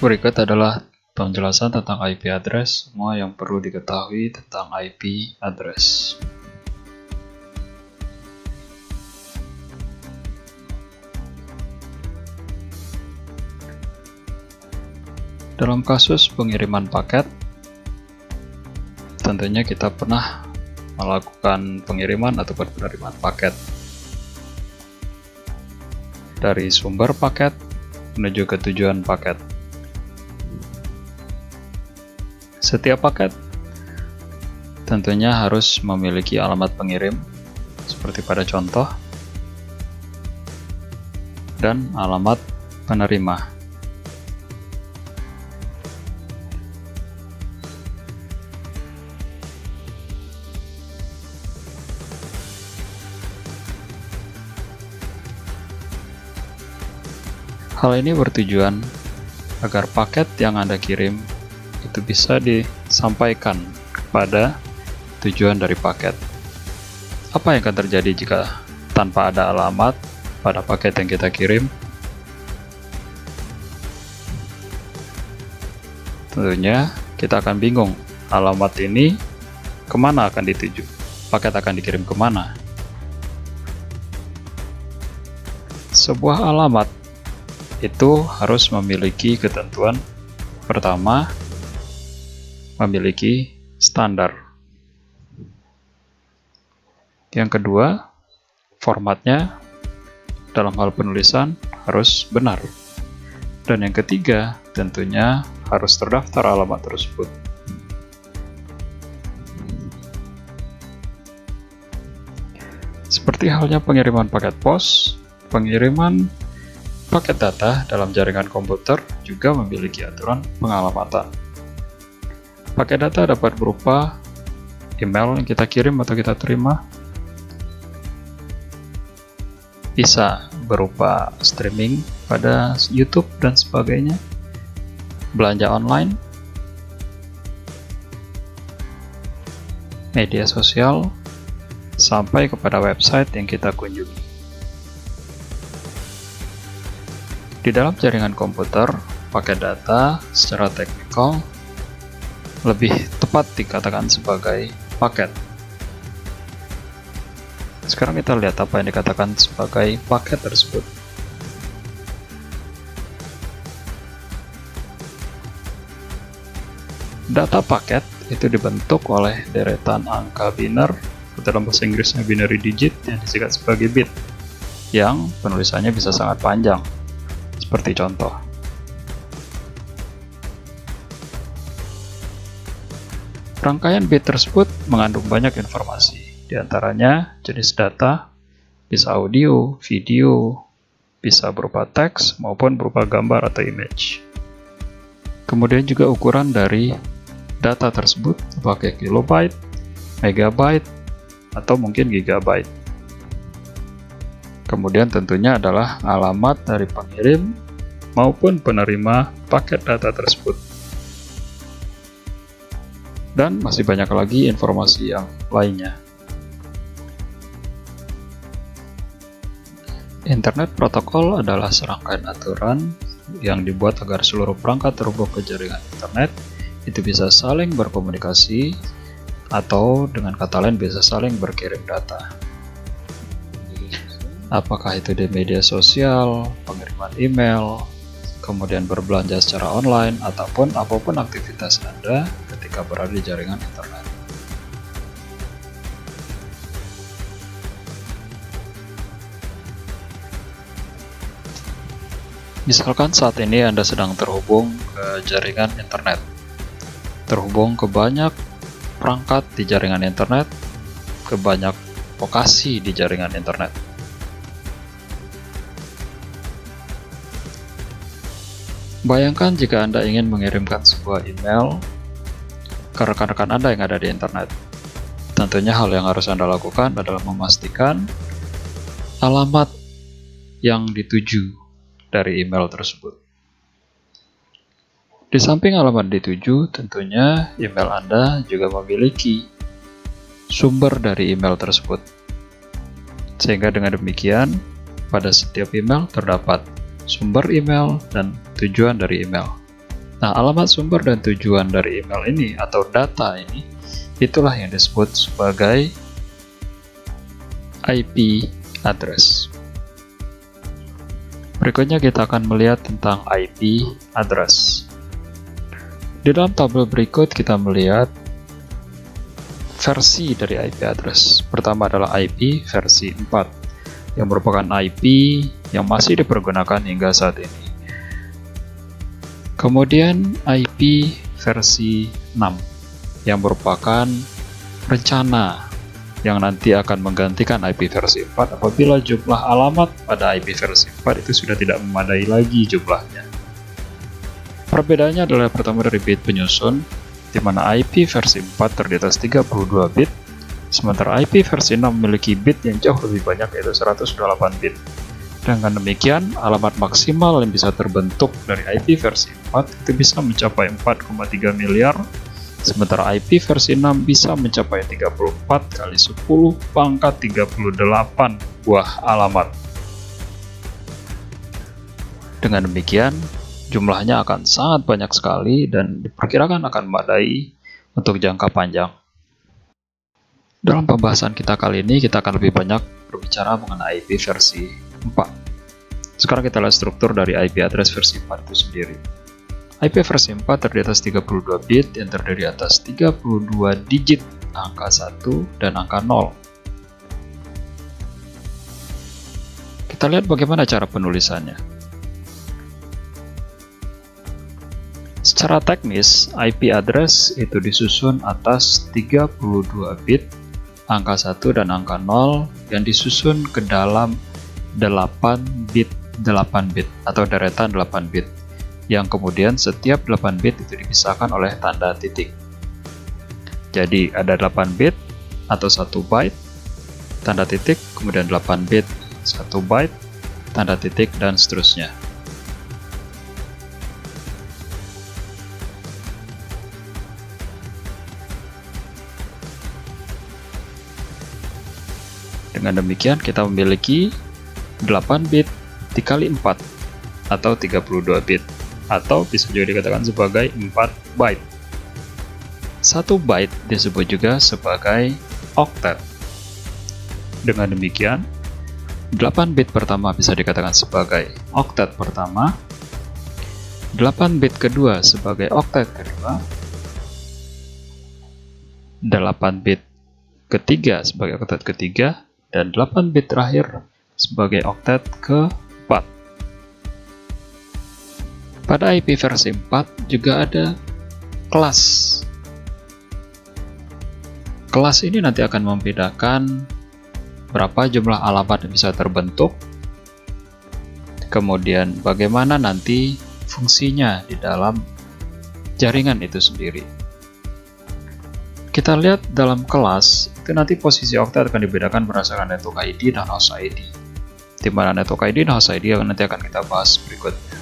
Berikut adalah penjelasan tentang IP address, semua yang perlu diketahui tentang IP address. Dalam kasus pengiriman paket, tentunya kita pernah melakukan pengiriman ataupun penerimaan paket dari sumber paket menuju ke tujuan paket. Setiap paket tentunya harus memiliki alamat pengirim seperti pada contoh dan alamat penerima. Hal ini bertujuan agar paket yang Anda kirim itu bisa disampaikan kepada tujuan dari paket. Apa yang akan terjadi jika tanpa ada alamat pada paket yang kita kirim? Tentunya kita akan bingung, alamat ini kemana akan dituju? Paket akan dikirim kemana? Sebuah alamat itu harus memiliki ketentuan. Pertama, memiliki standar. Yang kedua, formatnya dalam hal penulisan harus benar. Dan yang ketiga, tentunya harus terdaftar alamat tersebut. Seperti halnya pengiriman paket pos, pengiriman paket data dalam jaringan komputer juga memiliki aturan pengalamatan. Paket data dapat berupa email yang kita kirim atau kita terima, bisa berupa streaming pada YouTube dan sebagainya, belanja online, media sosial, sampai kepada website yang kita kunjungi. Di dalam jaringan komputer, paket data secara teknikal lebih tepat dikatakan sebagai paket. Sekarang kita lihat apa yang dikatakan sebagai paket tersebut. Data paket itu dibentuk oleh deretan angka biner, dalam bahasa Inggrisnya binary digit, yang disingkat sebagai bit, yang penulisannya bisa sangat panjang. Seperti contoh. Rangkaian bit tersebut mengandung banyak informasi, di antaranya jenis data, bisa audio, video, bisa berupa teks maupun berupa gambar atau image. Kemudian juga ukuran dari data tersebut, pakai kilobyte, megabyte, atau mungkin gigabyte. Kemudian tentunya adalah alamat dari pengirim maupun penerima paket data tersebut. Dan masih banyak lagi informasi yang lainnya. Internet Protocol adalah serangkaian aturan yang dibuat agar seluruh perangkat terhubung ke jaringan internet itu bisa saling berkomunikasi atau dengan kata lain bisa saling berkirim data. Apakah itu di media sosial, pengiriman email, kemudian berbelanja secara online, ataupun apapun aktivitas Anda ketika berada di jaringan internet. Misalkan saat ini Anda sedang terhubung ke jaringan internet, terhubung ke banyak perangkat di jaringan internet, ke banyak lokasi di jaringan internet. Bayangkan jika Anda ingin mengirimkan sebuah email ke rekan-rekan Anda yang ada di internet. Tentunya hal yang harus Anda lakukan adalah memastikan alamat yang dituju dari email tersebut. Di samping alamat dituju, tentunya email Anda juga memiliki sumber dari email tersebut. Sehingga dengan demikian, pada setiap email terdapat sumber email dan tujuan dari email. Nah, alamat sumber dan tujuan dari email ini atau data ini, itulah yang disebut sebagai IP address. Berikutnya kita akan melihat tentang IP address. Di dalam tabel berikut kita melihat versi dari IP address. Pertama adalah IP versi 4, yang merupakan IP yang masih dipergunakan hingga saat ini. Kemudian IP versi 6, yang merupakan rencana yang nanti akan menggantikan IP versi 4 apabila jumlah alamat pada IP versi 4 itu sudah tidak memadai lagi jumlahnya. Perbedaannya adalah pertama dari bit penyusun, di mana IP versi 4 terdiri atas 32 bit, sementara IP versi 6 memiliki bit yang jauh lebih banyak, yaitu 128 bit. Dengan demikian, alamat maksimal yang bisa terbentuk dari IP versi 4 itu bisa mencapai 4,3 miliar, sementara IP versi 6 bisa mencapai 34 kali 10 pangkat 38 buah alamat. Dengan demikian, jumlahnya akan sangat banyak sekali dan diperkirakan akan memadai untuk jangka panjang. Dalam pembahasan kita kali ini, kita akan lebih banyak berbicara mengenai IP versi 4. Sekarang kita lihat struktur dari IP address versi 4 itu sendiri. IP versi 4 terdiri atas 32 bit yang terdiri atas 32 digit angka 1 dan angka 0. Kita lihat bagaimana cara penulisannya. Secara teknis, IP address itu disusun atas 32 bit angka 1 dan angka 0 yang disusun ke dalam 8 bit atau deretan 8 bit, yang kemudian setiap 8 bit itu dipisahkan oleh tanda titik. Jadi ada 8 bit atau 1 byte, tanda titik, kemudian 8 bit, 1 byte, tanda titik, dan seterusnya. Dengan demikian kita memiliki 8 bit dikali 4 atau 32 bit, atau bisa juga dikatakan sebagai 4 byte. 1 byte disebut juga sebagai octet. Dengan demikian, 8 bit pertama bisa dikatakan sebagai octet pertama, 8 bit kedua sebagai octet kedua, 8 bit ketiga sebagai octet ketiga, dan 8 bit terakhir sebagai octet keempat. Pada IP versi 4 juga ada kelas. Kelas ini nanti akan membedakan berapa jumlah alamat yang bisa terbentuk, kemudian bagaimana nanti fungsinya di dalam jaringan itu sendiri. Kita lihat dalam kelas, itu nanti posisi octet akan dibedakan berdasarkan network ID dan host ID. Di mana network ID dan host ID nanti akan kita bahas berikutnya.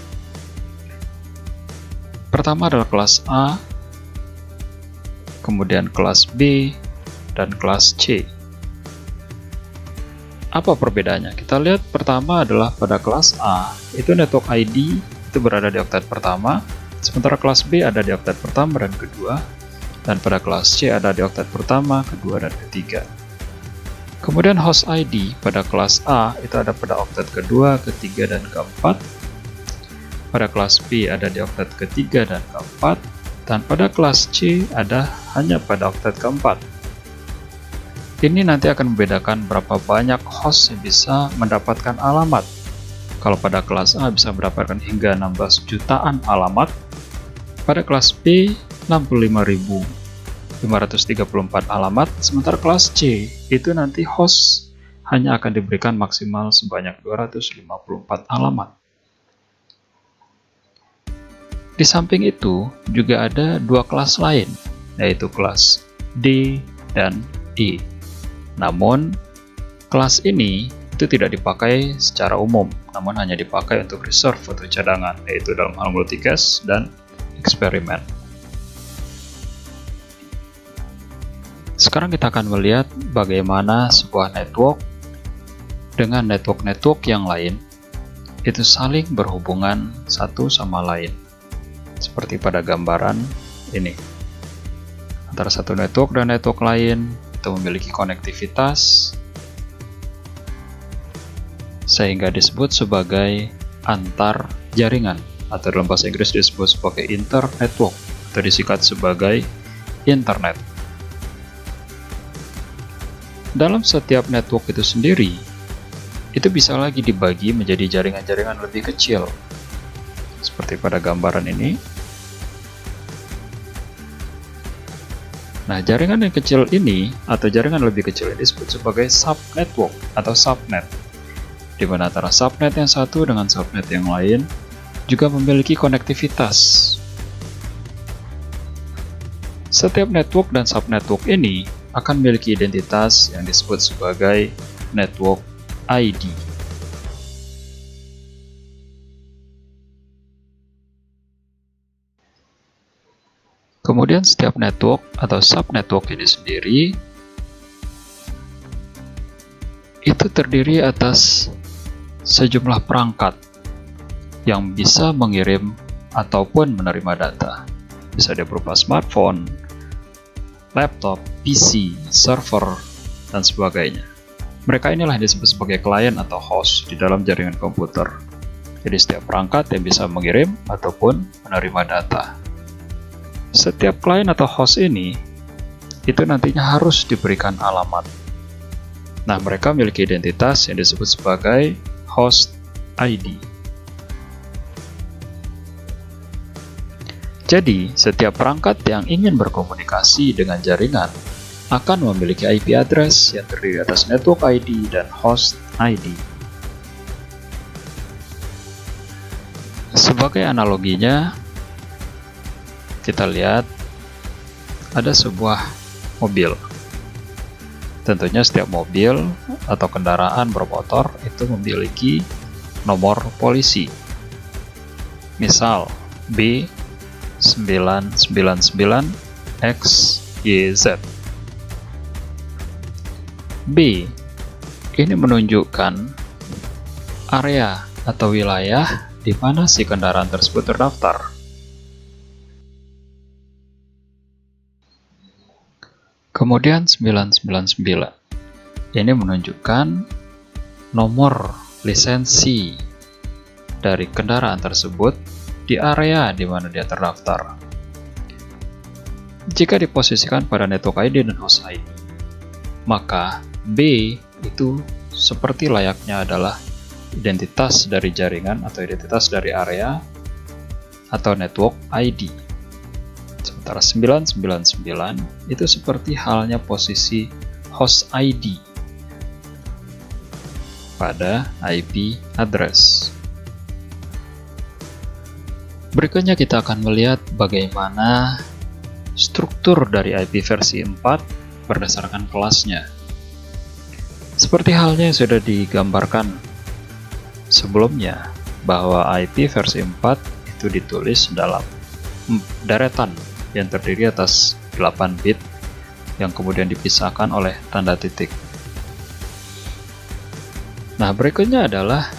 Pertama adalah kelas A, kemudian kelas B, dan kelas C. Apa perbedaannya? Kita lihat pertama adalah pada kelas A, itu network ID itu berada di oktet pertama, sementara kelas B ada di oktet pertama dan kedua, dan pada kelas C ada di oktet pertama, kedua, dan ketiga. Kemudian host ID pada kelas A itu ada pada oktet kedua, ketiga, dan keempat. Pada kelas B ada di oktet ketiga dan keempat, dan pada kelas C ada hanya pada oktet keempat. Ini nanti akan membedakan berapa banyak host yang bisa mendapatkan alamat. Kalau pada kelas A bisa mendapatkan hingga 16 jutaan alamat, pada kelas B 65.534 alamat, sementara kelas C itu nanti host hanya akan diberikan maksimal sebanyak 254 alamat. Di samping itu juga ada dua kelas lain, yaitu kelas D dan E. Namun, kelas ini itu tidak dipakai secara umum, namun hanya dipakai untuk reserve atau cadangan, yaitu dalam hal multicast dan eksperimen. Sekarang kita akan melihat bagaimana sebuah network dengan network-network yang lain itu saling berhubungan satu sama lain. seperti pada gambaran ini. Antara satu network dan network lain itu memiliki konektivitas sehingga disebut sebagai antar jaringan, atau dalam bahasa Inggris disebut sebagai inter-network atau disingkat sebagai internet. Dalam setiap network itu sendiri, itu bisa lagi dibagi menjadi jaringan-jaringan lebih kecil, seperti pada gambaran ini. Nah, jaringan yang kecil ini atau jaringan lebih kecil ini disebut sebagai subnetwork atau subnet, di mana antara subnet yang satu dengan subnet yang lain juga memiliki konektivitas. Setiap network dan subnetwork ini akan memiliki identitas yang disebut sebagai network ID. Kemudian setiap network atau subnetwork ini sendiri itu terdiri atas sejumlah perangkat yang bisa mengirim ataupun menerima data. Bisa dia berupa smartphone, laptop, PC, server, dan sebagainya. Mereka inilah yang disebut sebagai klien atau host di dalam jaringan komputer. Jadi setiap perangkat yang bisa mengirim ataupun menerima data. Setiap klien atau host ini itu nantinya harus diberikan alamat. Nah, mereka memiliki identitas yang disebut sebagai host ID. Jadi, setiap perangkat yang ingin berkomunikasi dengan jaringan akan memiliki IP address yang terdiri atas network ID dan host ID. Sebagai analoginya, kita lihat ada sebuah mobil. Tentunya setiap mobil atau kendaraan bermotor itu memiliki nomor polisi. Misal B999XYZ. B ini menunjukkan area atau wilayah di mana si kendaraan tersebut terdaftar. Kemudian 999 ini menunjukkan nomor lisensi dari kendaraan tersebut di area di mana dia terdaftar. Jika diposisikan pada network ID dan host ID, maka B itu seperti layaknya adalah identitas dari jaringan atau identitas dari area atau network ID. Sementara 999 itu seperti halnya posisi host ID pada IP address. Berikutnya kita akan melihat bagaimana struktur dari IP versi 4 berdasarkan kelasnya. Seperti halnya yang sudah digambarkan sebelumnya, bahwa IP versi 4 itu ditulis dalam deretan yang terdiri atas 8 bit yang kemudian dipisahkan oleh tanda titik. Nah, berikutnya adalah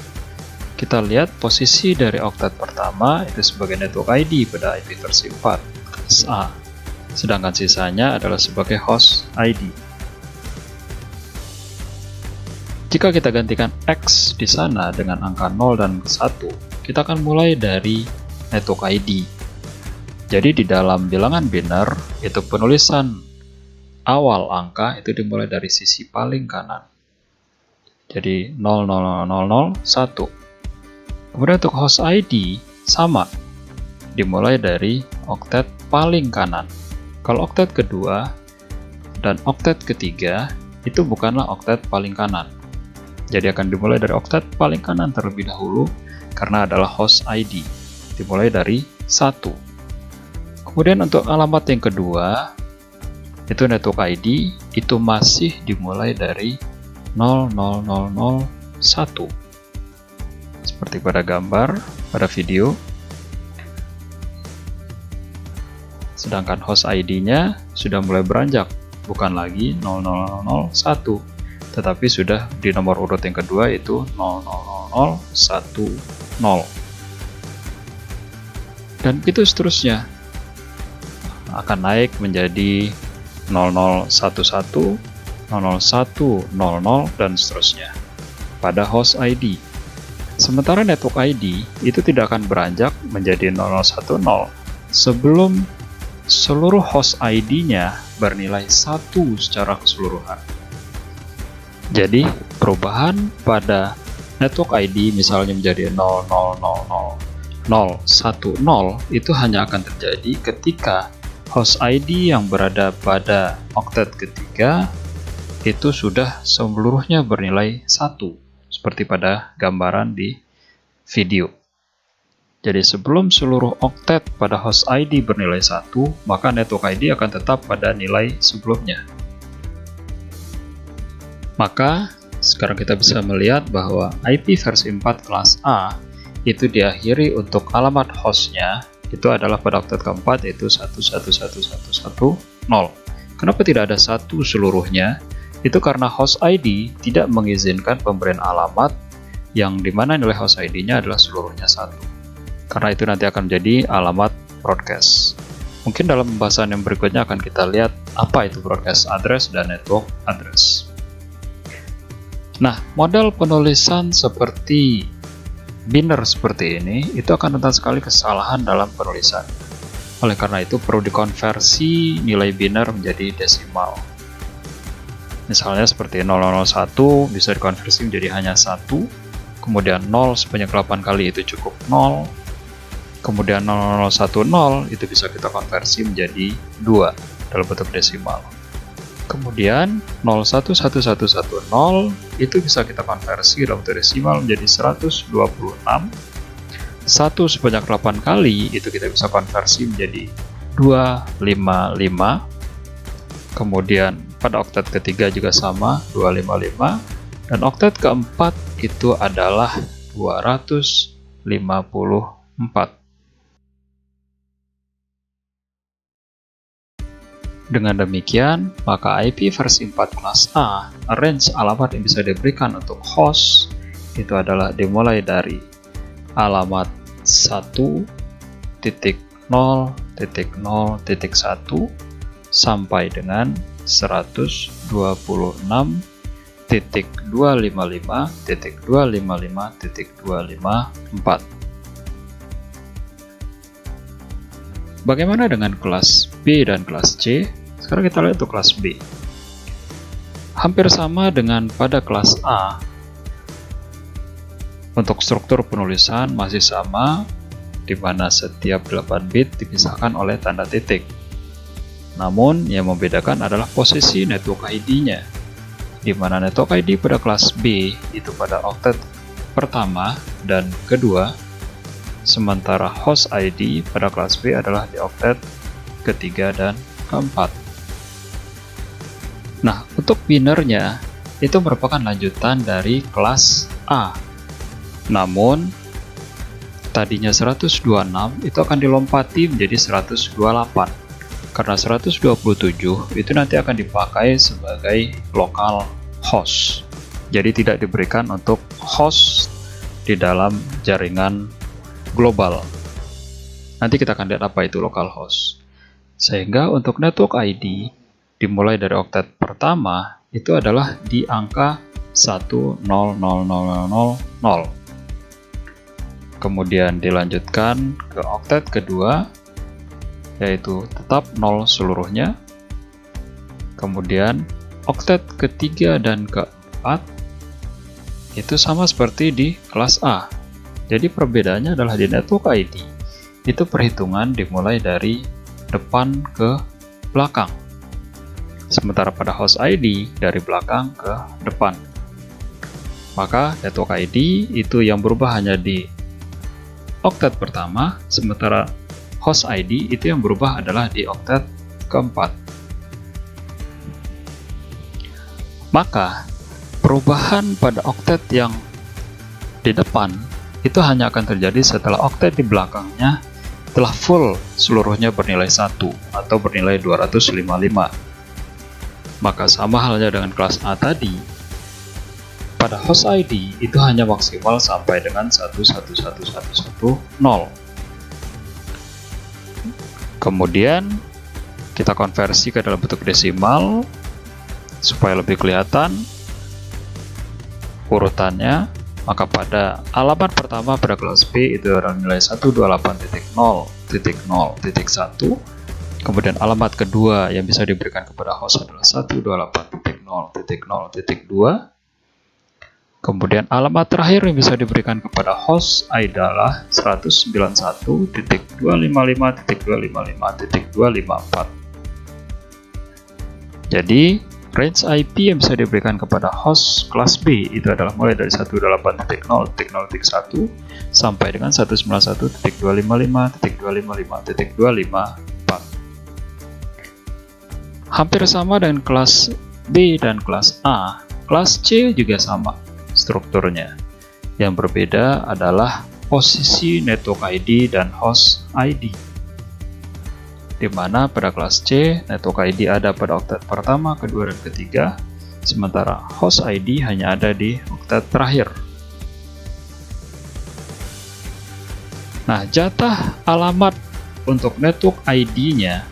kita lihat posisi dari oktet pertama itu sebagai network ID pada IP versi 4, SA, sedangkan sisanya adalah sebagai host ID. Jika kita gantikan X di sana dengan angka 0 dan 1, kita akan mulai dari network ID. Jadi di dalam bilangan biner, itu penulisan awal angka itu dimulai dari sisi paling kanan. Jadi 00001. Kemudian untuk host ID sama, dimulai dari oktet paling kanan. Kalau oktet kedua dan oktet ketiga itu bukanlah oktet paling kanan. Jadi akan dimulai dari oktet paling kanan terlebih dahulu karena adalah host ID. Dimulai dari 1. Kemudian untuk alamat yang kedua, itu network ID, itu masih dimulai dari 00001. Seperti pada gambar, pada video. Sedangkan host ID-nya sudah mulai beranjak, bukan lagi 00001, tetapi sudah di nomor urut yang kedua itu 00010. Dan itu seterusnya akan naik menjadi 0011, 00100 dan seterusnya pada host ID. Sementara network ID itu tidak akan beranjak menjadi 010 sebelum seluruh host ID-nya bernilai 1 secara keseluruhan. Jadi, perubahan pada network ID misalnya menjadi 0000010 itu hanya akan terjadi ketika host ID yang berada pada oktet ketiga itu sudah seluruhnya bernilai 1, seperti pada gambaran di video. Jadi sebelum seluruh oktet pada host ID bernilai 1, maka network ID akan tetap pada nilai sebelumnya. Maka sekarang kita bisa melihat bahwa IP versi 4 kelas A itu diakhiri untuk alamat hostnya itu adalah pada oktet keempat, yaitu 111110. Kenapa tidak ada 1 seluruhnya? Itu karena host ID tidak mengizinkan pemberian alamat yang dimana nilai host ID-nya adalah seluruhnya 1. Karena itu nanti akan menjadi alamat broadcast. Mungkin dalam pembahasan yang berikutnya akan kita lihat apa itu broadcast address dan network address. Nah, model penulisan seperti biner seperti ini itu akan rentan sekali kesalahan dalam penulisan. Oleh karena itu perlu dikonversi nilai biner menjadi desimal. Misalnya seperti 001 bisa dikonversi menjadi hanya 1, kemudian 0 sebanyak 8 kali itu cukup 0, kemudian 0010 itu bisa kita konversi menjadi 2 dalam bentuk desimal. Kemudian 011110 itu bisa kita konversi dalam bentuk desimal menjadi 126. 1 sebanyak 8 kali itu kita bisa konversi menjadi 255. Kemudian pada oktet ketiga juga sama, 255. Dan oktet keempat itu adalah 254. Dengan demikian, maka IP versi 4 kelas A, range alamat yang bisa diberikan untuk host itu adalah dimulai dari alamat 1.0.0.1 sampai dengan 126.255.255.254. Bagaimana dengan kelas B dan kelas C? Sekarang kita lihat untuk kelas B. Hampir sama dengan pada kelas A. Untuk struktur penulisan masih sama, di mana setiap 8 bit dipisahkan oleh tanda titik. Namun, yang membedakan adalah posisi network ID-nya, di mana network ID pada kelas B itu pada oktet pertama dan kedua, sementara host ID pada kelas B adalah di oktet ketiga dan keempat. Nah, untuk binernya itu merupakan lanjutan dari kelas A. Namun, tadinya 126 itu akan dilompati menjadi 128. Karena 127 itu nanti akan dipakai sebagai local host. Jadi tidak diberikan untuk host di dalam jaringan global. Nanti kita akan lihat apa itu localhost. Sehingga untuk network ID dimulai dari oktet pertama itu adalah di angka 1000000. Kemudian dilanjutkan ke oktet kedua yaitu tetap 0 seluruhnya. Kemudian oktet ketiga dan keempat itu sama seperti di kelas A. Jadi perbedaannya adalah di network ID, itu perhitungan dimulai dari depan ke belakang. Sementara pada host ID, dari belakang ke depan. Maka network ID itu yang berubah hanya di oktet pertama, sementara host ID itu yang berubah adalah di oktet keempat. Maka, perubahan pada oktet yang di depan itu hanya akan terjadi setelah oktet di belakangnya telah full seluruhnya bernilai 1 atau bernilai 255. Maka sama halnya dengan kelas A tadi, pada host ID itu hanya maksimal sampai dengan 11110. Kemudian kita konversi ke dalam bentuk desimal supaya lebih kelihatan urutannya. Maka pada alamat pertama pada kelas B itu adalah nilai 128.0.0.1. Kemudian alamat kedua yang bisa diberikan kepada host adalah 128.0.0.2. Kemudian alamat terakhir yang bisa diberikan kepada host adalah 191.255.255.254. Jadi range IP yang bisa diberikan kepada host kelas B itu adalah mulai dari 128.0.0.1 sampai dengan 191.255.254. Hampir sama dengan kelas B dan kelas A. Kelas C juga sama strukturnya. Yang berbeda adalah posisi network ID dan host ID. Di mana pada kelas C, network ID ada pada oktet pertama, kedua, dan ketiga, sementara host ID hanya ada di oktet terakhir. Nah, jatah alamat untuk network ID-nya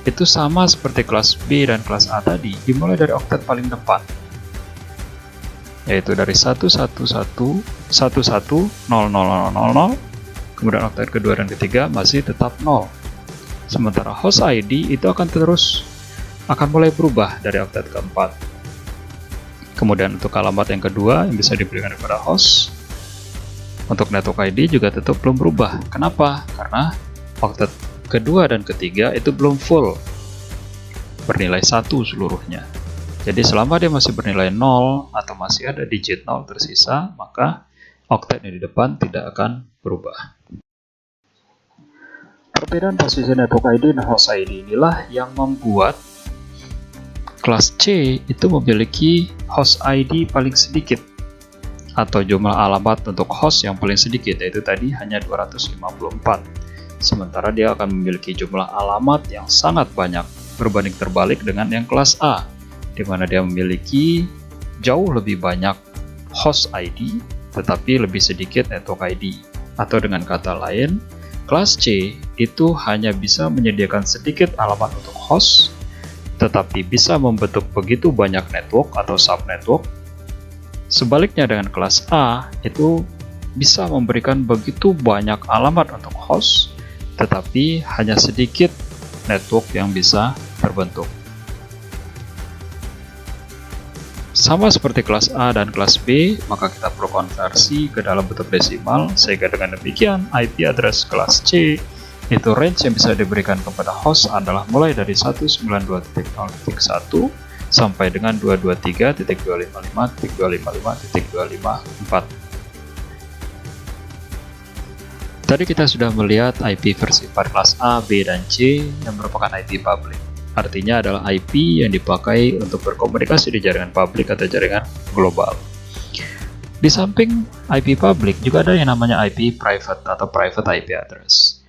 itu sama seperti kelas B dan kelas A tadi, dimulai dari oktet paling depan, yaitu dari 111.11.0000, kemudian oktet kedua dan ketiga masih tetap 0. Sementara host ID itu akan mulai berubah dari oktet keempat. Kemudian untuk alamat yang kedua yang bisa diberikan kepada host untuk network ID juga tetap belum berubah. Kenapa? Karena oktet kedua dan ketiga itu belum full bernilai 1 seluruhnya. Jadi selama dia masih bernilai 0 atau masih ada digit 0 tersisa, maka oktet yang di depan tidak akan berubah. Perbedaan posisi network ID dan host ID inilah yang membuat kelas C itu memiliki host ID paling sedikit atau jumlah alamat untuk host yang paling sedikit, yaitu tadi hanya 254. Sementara dia akan memiliki jumlah alamat yang sangat banyak berbanding terbalik dengan yang kelas A, di mana dia memiliki jauh lebih banyak host ID tetapi lebih sedikit network ID. Atau dengan kata lain, kelas C itu hanya bisa menyediakan sedikit alamat untuk host, tetapi bisa membentuk begitu banyak network atau subnetwork. Sebaliknya dengan kelas A, itu bisa memberikan begitu banyak alamat untuk host, tetapi hanya sedikit network yang bisa terbentuk. Sama seperti kelas A dan kelas B, maka kita perlu konversi ke dalam bentuk desimal, sehingga dengan demikian IP address kelas C itu range yang bisa diberikan kepada host adalah mulai dari 192.0.1 sampai dengan 223.255.254. Tadi kita sudah melihat IP versi 4 kelas A, B, dan C yang merupakan IP public. Artinya adalah IP yang dipakai untuk berkomunikasi di jaringan publik atau jaringan global. Di samping IP public juga ada yang namanya IP private atau private IP address.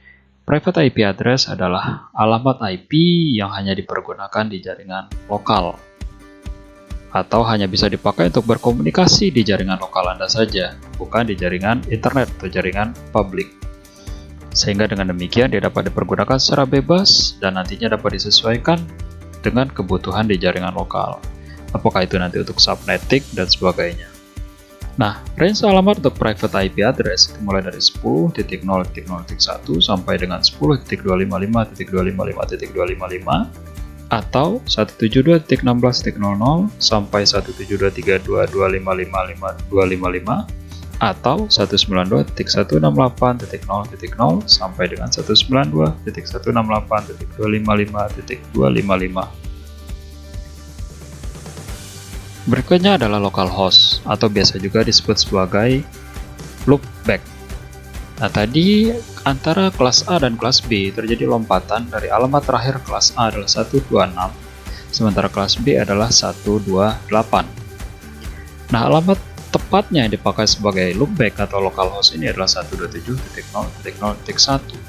Private IP address adalah alamat IP yang hanya dipergunakan di jaringan lokal atau hanya bisa dipakai untuk berkomunikasi di jaringan lokal Anda saja, bukan di jaringan internet atau jaringan publik. Sehingga dengan demikian dia dapat dipergunakan secara bebas dan nantinya dapat disesuaikan dengan kebutuhan di jaringan lokal. Apakah itu nanti untuk subnetting dan sebagainya. Nah, range alamat untuk private IP address itu mulai dari 10.0.0.1 sampai dengan 10.25.255.255 atau 172.16.00 sampai 172.32.255.255 atau 192.168.0.0 sampai dengan 192.168.255.255. Berikutnya adalah localhost atau biasa juga disebut sebagai loopback. Nah, tadi antara kelas A dan kelas B terjadi lompatan dari alamat terakhir kelas A adalah 126, sementara kelas B adalah 128. Nah, alamat tepatnya yang dipakai sebagai loopback atau localhost ini adalah 127.0.0.1.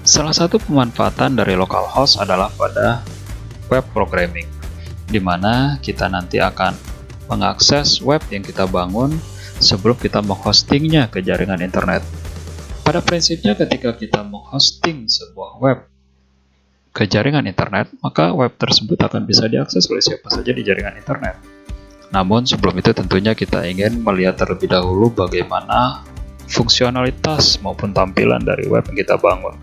Salah satu pemanfaatan dari localhost adalah pada web programming, di mana kita nanti akan mengakses web yang kita bangun sebelum kita menghostingnya ke jaringan internet. Pada prinsipnya ketika kita menghosting sebuah web ke jaringan internet, maka web tersebut akan bisa diakses oleh siapa saja di jaringan internet. Namun sebelum itu tentunya kita ingin melihat terlebih dahulu bagaimana fungsionalitas maupun tampilan dari web yang kita bangun.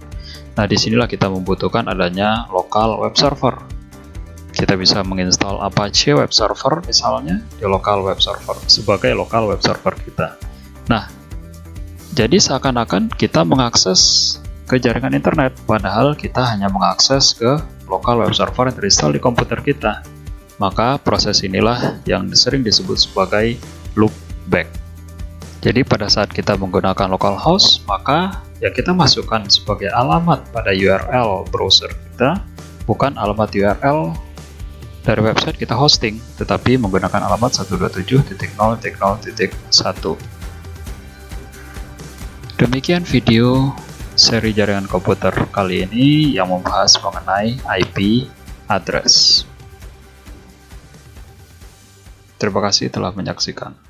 Nah, disinilah kita membutuhkan adanya local web server. Kita bisa menginstal Apache Web Server misalnya di local web server sebagai local web server kita. Nah, jadi seakan-akan kita mengakses ke jaringan internet, padahal kita hanya mengakses ke local web server yang terinstall di komputer kita. Maka proses inilah yang sering disebut sebagai loopback. Jadi pada saat kita menggunakan localhost, maka yang kita masukkan sebagai alamat pada URL browser kita bukan alamat URL dari website kita hosting, tetapi menggunakan alamat 127.0.0.1. Demikian video seri jaringan komputer kali ini yang membahas mengenai IP address. Terima kasih telah menyaksikan.